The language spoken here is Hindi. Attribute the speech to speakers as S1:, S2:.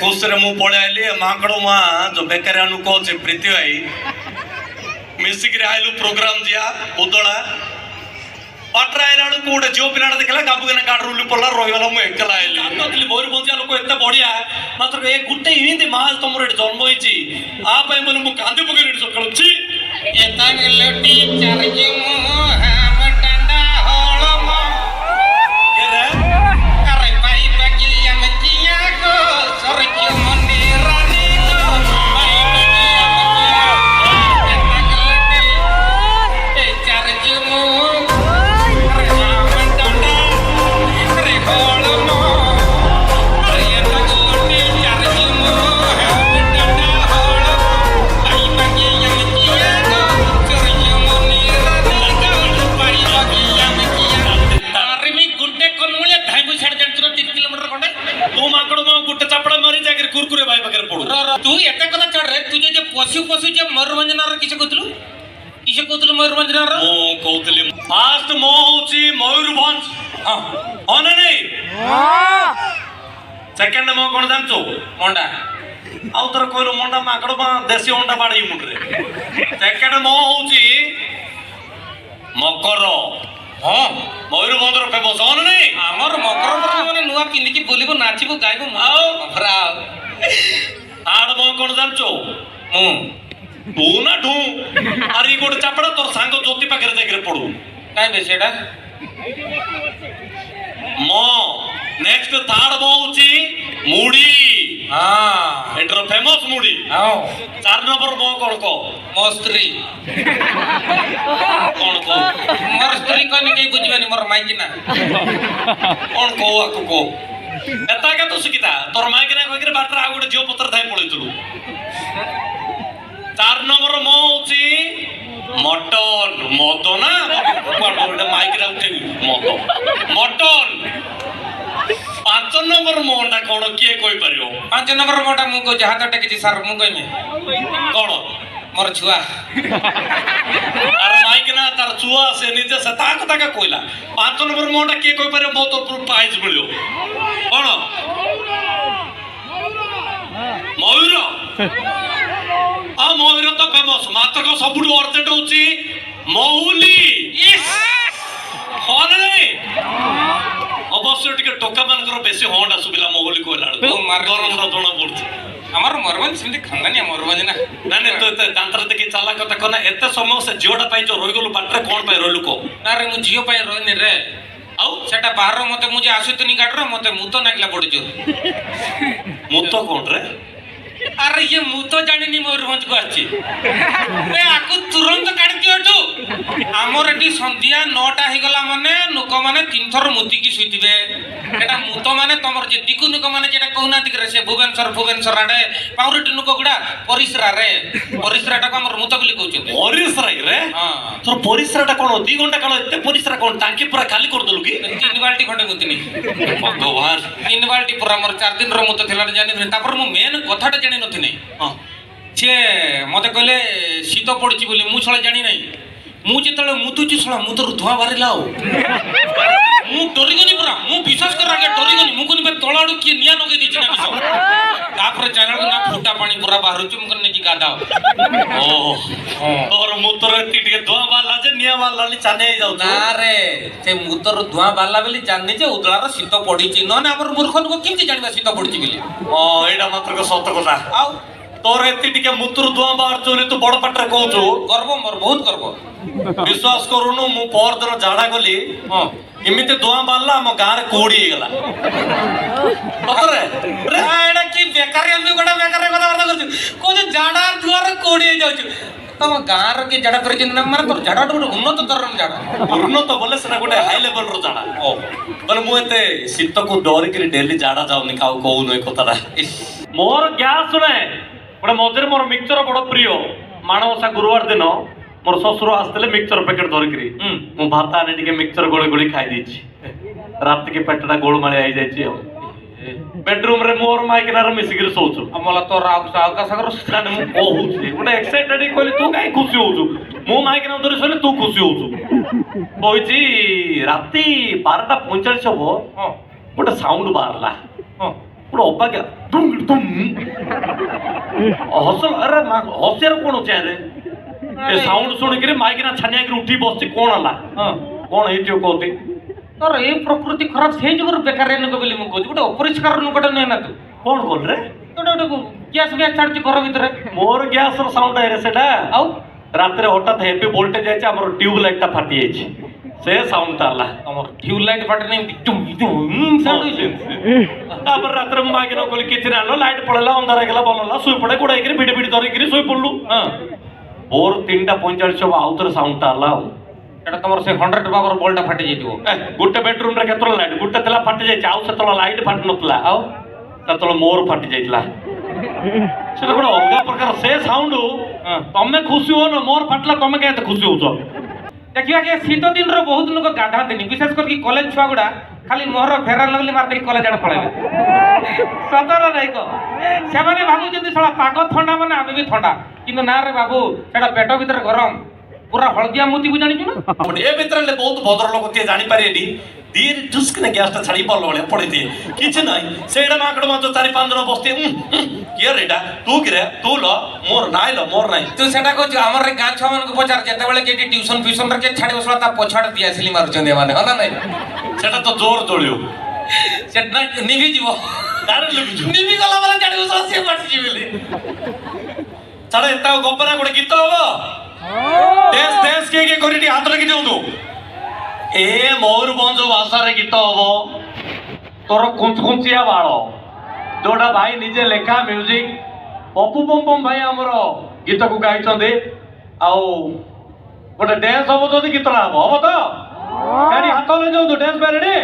S1: खुश रे मु पळे आइली माकड़ो मा जो बेकरिया नु को जे प्रीति भाई मिसिक रे आइलु प्रोग्राम दिया उदळा पाटरा आइलाडू को गोटे जो पिलाडा देखला गाबुगना काड रुली पडला रोइगला मु एकला आइली नतली मोर बंजिया लोक एते बढ़िया मात्र ए गुटे इंदी माल तमर एट जन्म होईची आ पय मन मु कांदे पकरी एट सकाळ छी
S2: एता लटी चारजी मु हम टंडा होळम
S1: के रे
S2: अरे पाई बाकी हम किया को सरकी मने रानी को पाई बाकी हम किया एता लटी चारजी मु तू एता कथा चढ़ रे तू जे पशु पशु जे मयूरभंजनार किसे कहतलु मयूरभंजनार
S1: मो कहतली फास्ट मो होची मयूरभंज हां ओने नहीं सेकंड मो कोन जानचो
S2: मंडा
S1: आउ तर कोइलो मंडा माकड़ो मा देसी अंडा बाड़ी मुंडरे सेकंड मो होची मकर हां मयूरभंजर फेमस ओने नहीं
S2: हमर मकर माने नुवा पिंदी की बोलिबो नाचिबो गाइबो
S1: आओ
S2: भरा
S1: आड़ मो कोन जानचो तू ना ढू अरे गोटे चापड़ा तोर सांग ज्योति पाखे जाकर पड़ू
S2: काई बे सेडा
S1: मो नेक्स्ट थर्ड मो होची मुड़ी
S2: हां
S1: एटर फेमस मुड़ी
S2: आओ
S1: 4 नंबर मो कोन को
S2: मो स्त्री
S1: कोन को
S2: मोर स्त्री कोनी के बुझबेनी मोर माइकिना
S1: कोन को आको को एता का तो सिकिता तोर माइकिना कोइकर बाटरा आ गोटे जो पत्र थाई पळैतलु 4 नंबर मो होची मटन मतो ना कोन माइकिना उठे मटन 5 नंबर मोंडा कोन किए कोइ परियो
S2: 5 नंबर मोटा मु को जहात टेकी सर मु कइमे
S1: कोन
S2: मोर छुआ
S1: अरे माइकिना तार छुआ से निजे से ताक ताका कोइला 5 नंबर मोंडा किए कोइ परियो मो तो प्राइज मिलियो कोन मयूर आ मयूर तो फेमस मात्र को सबुठु अर्जेंट होची महुली यस होने अवश्य टिके टोका मानकर बेसी होंडा सुबिला महुली को लाडो गरम रा जोना पड़छ
S2: हमर मरवन सिंधी खानदानी मरवन ना
S1: नाने तो दांतर देखि चाला कथा कोना एते समय से जियोडा पाई जो रोइगलु बाटरे कोन पाई रोइलु को
S2: ना रे मु जियो पाई रोइनी रे आउ सेटा बाहर मते मुझे आसुतनी गाडरो मते मुतो नागला पड़जो
S1: मुतो कोन रे
S2: अरे ये मुतो जानिनी मयूरभंज को आछि ए आकु तुरंत काट दियोटू हमर एटी संध्या 9टा हे गला माने नुक माने 3 थर मुती की सुइतिबे एटा मुतो माने तमर जे दिकु नुक माने जेटा कहूना दिक रे से भुवनेश्वर आडे पाउरटी नुक गुडा परिसरा टा हमर मुतो बिली कहउछन
S1: परिसरा रे
S2: हां
S1: तोर परिसरा टा कोन 2 घंटा काल एते परिसरा कोन टांकी पूरा खाली कर दलु की
S2: 3 बाल्टी खंडे मुतिनी
S1: भगवान
S2: 3 बाल्टी पूरा मोर 4 दिन रो मुतो थेला जानि तापर मु मेन कथाटा जानि नथिनै हां जे मते कहले शीत पड़छि बोली मु छळे जानि नै मु जेतले मुतुची छळा मुतरु धुआ बारिला हो मु डरिगनी पूरा मु विश्वास कर आगे डरिगनी मु कोनी बे तळाडू की निया नगे दिछि ना बिसो तापर चैनल ना फुटा पानी पूरा बाहर चुम करने की गादाओ
S1: ओ तोर मुतर टिके धुआ बाला जे निया बाला ली चाने जाउ
S2: ना रे से मुतर धुआ बाला बेली जाननी जे उदलार शीत पड़िछि न ना हमर मूर्खन को किमति जानबा शीत पड़िछि बिली
S1: ओ एडा मात्र को सत कथा
S2: आउ
S1: तोर एति टिके मुतर धुआ बाहर चोली तू बड़ पटरे कहउछु
S2: गर्व मोर बहुत गर्व
S1: विश्वास करूनु मु पर दिन जाडा गली
S2: हां
S1: इमिते धुआ बाला हम गार कोडी गेला पतरे
S2: रे एडा की बेकारी हम गोडा बेकारी कथा करता करछु को जे जाडा दुआर कोडी जाउछु तम गार के जाडा पर जिन मार तोर जाडा गोटे उन्नत तरम जाडा
S1: उन्नत बोले सना गोटे हाई लेवल रो जाडा ओ बोले मु एते शीत को डर के डेली जाडा जाउनी खाऊ कहू नै कथारा मोर गैस सुने गोटे मझे मोर मिक्सचर बड़ प्रिय माणवसा गुरुवार दिन मोर ससुर आसते मिक्सचर पैकेट धरिकी मु भात आने टिके मिक्सचर गोली गोली खाई देछि रात के पेटटा गोलमाली आई जाइछि बेडरूम रे मोर माइकिनार मिसिगिर सोचु
S2: अमला तो राव का सागर
S1: स्थान मु कहूछि गोटे एक्साइटेड कहली तू काई खुशी होछु मो माइकिना धरि सले तू खुशी होछु कहछि राती 12:45 हबो गोटे साउंड बाहरला ଗୋଟେ ଅବାଗିଆ ହସଲ ଆରେ ହସିଆର କଣ ଅଛି ଆରେ ଏ ସାଉଣ୍ଡ ଶୁଣିକିରି ମାଇକିନା ଛାନିଆକିରି ଉଠି ବସିଛି କଣ ହେଲା କଣ ହେଇଥିବ କହୁଛି
S2: ତୋର ଏ ପ୍ରକୃତି ଖରାପ ସେଇ ଯୁଗରୁ ବେକାର ନୁକ ବୋଲି ମୁଁ କହୁଛି ଗୋଟେ ଅପରିଷ୍କାର ନୁକଟା ନୁହେଁ ନା ତୁ
S1: କଣ କଲ ରେ
S2: ଗୋଟେ ଗ୍ୟାସ୍ ଗ୍ୟାସ୍ ଛାଡୁଛି ଘର ଭିତରେ
S1: ମୋର ଗ୍ୟାସ ର ସାଉଣ୍ଡ ଆଇରେ ସେଟା
S2: ଆଉ
S1: ରାତିରେ ହଠାତ୍ ହେଭି ଭୋଲ୍ଟେଜ ଯାଇଛି ଆମର ଟ୍ୟୁବ ଲାଇଟ୍ ଟା ଫାଟି ଯାଇଛି ସେ ସାଉଣ୍ଡ ଟା ହେଲା
S2: ତମର ଟ୍ୟୁବ ଲାଇଟ୍ ଫାଟେ ନାହିଁ
S1: ତାପରେ ରାତିରେ ମୁଁ ମାଗିନ କହିଲି କିଛି ନା ଲାଇଟ୍ ପଳେଇଲା ଅନ୍ଧାର ହେଇଗଲା ଭଲ ହେଲା ଶୋଇ ପଡେ ଗୋଡାଇକିରି ଭିଡି ଭିଡି ଧରିକିରି ଶୋଇ ପଡିଲୁ ଭୋର 3:45 ହବ ଆଉ ଥରେ ସାଉଣ୍ଡ ଟା ହେଲା ଆଉ
S2: ସେଟା ତମର ସେ 100 ପାୱାର ବଲ୍ଟା ଫାଟି ଯାଇଥିବ
S1: ଗୋଟେ ବେଡରୁମ ରେ କେତେବେଳେ ଲାଇଟ୍ ଗୋଟେ ଥିଲା ଫାଟି ଯାଇଛି ଆଉ ସେତେବେଳେ ଲାଇଟ୍ ଫାଟି ନଥିଲା
S2: ଆଉ
S1: ସେତେବେଳେ ମୋର ଫାଟି ଯାଇଥିଲା ସେଟା ଗୋଟେ ଅଲଗା ପ୍ରକାର ସେ ସାଉଣ୍ଡ ତମେ ଖୁସି ହୁଅ ନା ମୋର ଫାଟିଲା ତମେ କାଇଁ ଏତେ ଖୁସି ହଉଛ
S2: ଦେଖିବା କି ଶୀତ ଦିନର ବହୁତ ଲୋକ ଗାଧାନ୍ତିନି ବିଶେଷ କରିକି କଲେଜ ଛୁଆ ଗୁଡା ଖାଲି ମୋହର ଫେରାନ ଲାଗଲି ମାରିଦେଇ କଲେଜ ଆଡେ ପଳେଇବେ ସତର ନାଇଁ କହ ସେମାନେ ଭାବୁଛନ୍ତି ଶଳା ପାଗ ଥଣ୍ଡା ମାନେ ଆମେ ବି ଥଣ୍ଡା କିନ୍ତୁ ନା ରେ ବାବୁ ସେଟା ପେଟ ଭିତରେ ଗରମ ପୁରା ହଳଦିଆ ମୁତିକୁ ଜାଣିଛୁ ନା
S1: ଏ ଭିତରେ ବହୁତ ଭଦ୍ର ଲୋକ କିଏ ଜାଣିପାରିବେନି ଧୀରେ ଠୁସ୍କିନା ଗ୍ୟାସ ଟା ଛାଡି ଭଲ ଭଳିଆ ପଡେଇ ଦିଏ କିଛି ନାହିଁ ସେଇଟା ମାଙ୍କଡ ମାଛ 4-5 ଜଣ ବସିଥିବେ କିଏ ରେଟା ତୁ କିରେ ତୁ ଲ ମୋର ନାଇଁ ଲ ମୋର ନାଇଁ
S2: ତୁ ସେଟା କହୁଛୁ ଆମର ଗାଁ ଛୁଆ ମାନଙ୍କୁ ପଚାର ଯେତେବେଳେ କେଠି ଟ୍ୟୁସନ ଫ୍ୟୁସନ ରେ କିଏ ଛାଡିବ ଶଳା ତା ପଛଆଡେ ଦିଆସିଲି ମାରୁଛନ୍ତି ଏମାନେ ହଁ ନା ନାଇଁ
S1: ସେଟା ତ ଜୋର ଚଳିବ
S2: ସେଟା ନିଭିଯିବ ନିଭି ଗଲା ପରେ ଜାଣିବ ଶଳା ସିଏ ମାଟିଛି ବୋଲି
S1: ଛାଡ ଏତା ଗପନା ଗୋଟେ ଗୀତ ହବ ଦେଶ ଦେଶ କିଏ କିଏ କରି ଟିକେ ହାତ ରଖି ଦିଅନ୍ତୁ ଏ ମୟୂରଭଞ୍ଜ ଭାଷାରେ ଗୀତ ହବ ତୋର କୁଞ୍ଚକୁଞ୍ଚିଆ ବାଳ ଯୋଉଟା ଭାଇ ନିଜେ ଲେଖା ମ୍ୟୁଜିକ ପପୁ ପମ୍ପମ ଭାଇ ଆମର ଗୀତକୁ ଗାଇଛନ୍ତି ଆଉ ଗୋଟେ ଡ୍ୟାନ୍ସ ହବ ଯଦି ଗୀତଟା ହବ ତ ହାତ ନେଇ ଯାଉଛୁ ଡ୍ୟାନ୍ସ ପାଇଁ ରେଡି